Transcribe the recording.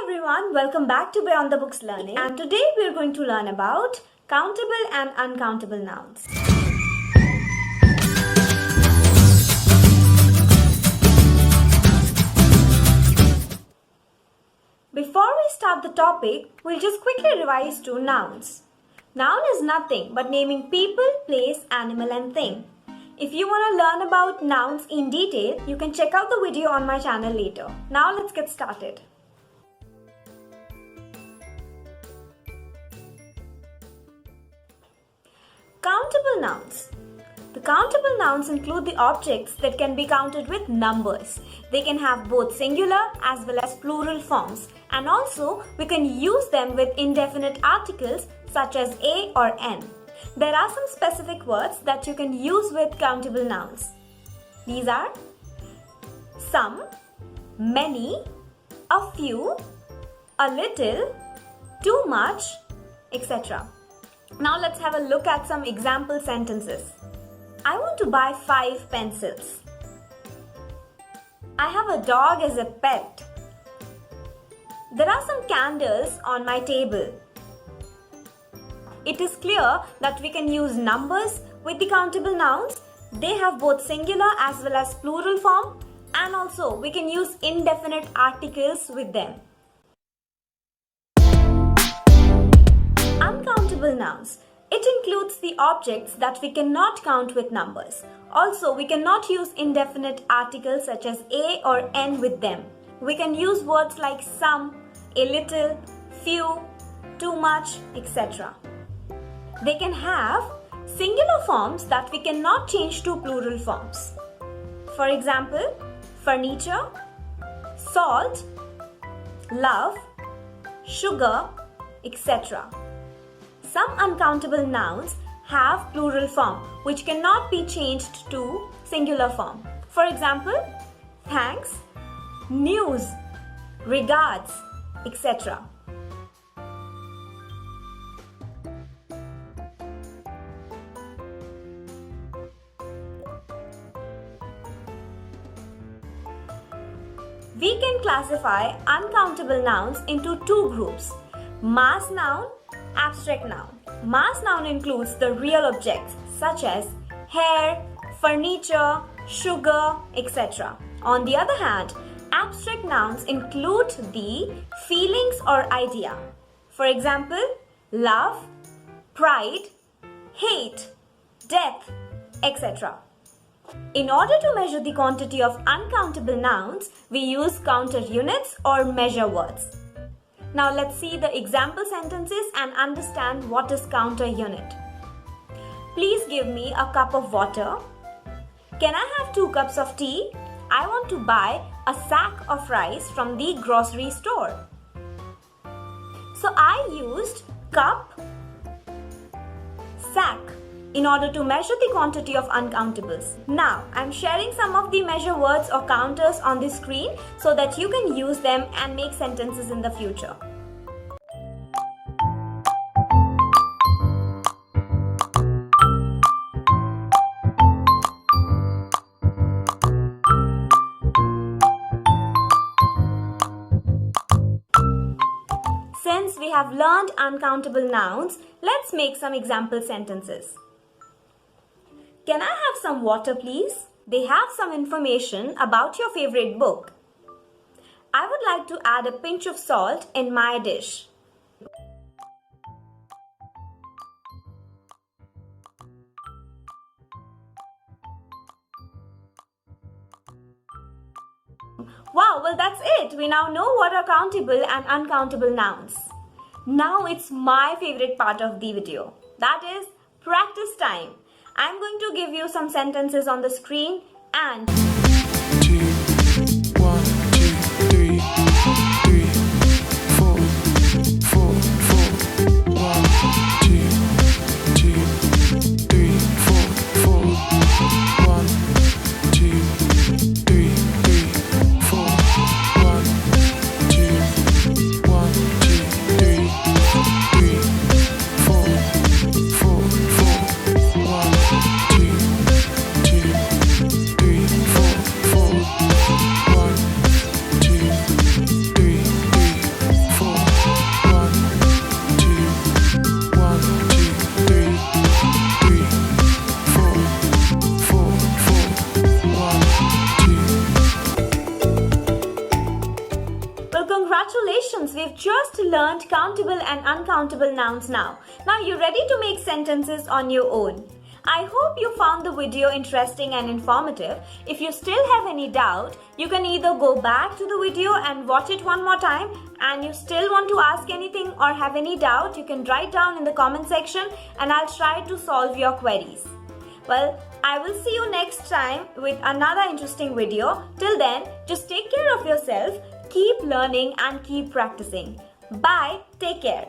everyone, welcome back to Beyond the Books Learning, and today we are going to learn about countable and uncountable nouns. Before we start the topic, we'll just quickly revise two nouns. Noun is nothing but naming people, place, animal and thing. If you want to learn about nouns in detail, you can check out the video on my channel later. Now let's get started. Countable nouns. The countable nouns include the objects that can be counted with numbers. They can have both singular as well as plural forms, and also we can use them with indefinite articles such as a or n. There are some specific words that you can use with countable nouns. These are some, many, a few, a little, too much, etc. Now let's have a look at some example sentences. I want to buy 5 pencils. I have a dog as a pet. There are some candles on my table. It is clear that we can use numbers with the countable nouns. They have both singular as well as plural form, and also we can use indefinite articles with them. Uncountable nouns. It includes the objects that we cannot count with numbers. Also, we cannot use indefinite articles such as a or n with them. We can use words like some, a little, few, too much, etc. They can have singular forms that we cannot change to plural forms. For example, furniture, salt, love, sugar, etc. Some uncountable nouns have plural form which cannot be changed to singular form. For example, thanks, news, regards, etc. We can classify uncountable nouns into two groups: mass noun, abstract noun. Mass noun includes the real objects such as hair, furniture, sugar, etc. On the other hand, abstract nouns include the feelings or idea. For example, love, pride, hate, death, etc. In order to measure the quantity of uncountable nouns, we use counter units or measure words. Now let's see the example sentences and understand what is counter unit. Please give me a cup of water. Can I have 2 cups of tea? I want to buy a sack of rice from the grocery store. So I used cup, sack in order to measure the quantity of uncountables. Now I'm sharing some of the measure words or counters on the screen so that you can use them and make sentences in the future. Since we have learned uncountable nouns, let's make some example sentences. Can I have some water, please? They have some information about your favorite book. I would like to add a pinch of salt in my dish. Wow, well that's it. We now know what are countable and uncountable nouns. Now it's my favorite part of the video. That is practice time. I'm going to give you some sentences on the screen and 2, 1, 2, 3, 3, 4, 4, 4, 1, 2, 2, 3, 4, 4, 1, 2, 3, 3, 4, 1, 2, 1, 2, 3, 3, 4, 4, 4, 1, 2, 2, 3, 4, 4. Congratulations, we've just learned countable and uncountable nouns now. Now you're ready to make sentences on your own. I hope you found the video interesting and informative. If you still have any doubt, you can either go back to the video and watch it one more time, and you still want to ask anything or have any doubt, you can write down in the comment section and I'll try to solve your queries. Well, I will see you next time with another interesting video. Till then, just take care of yourself, keep learning and keep practicing. Bye, take care.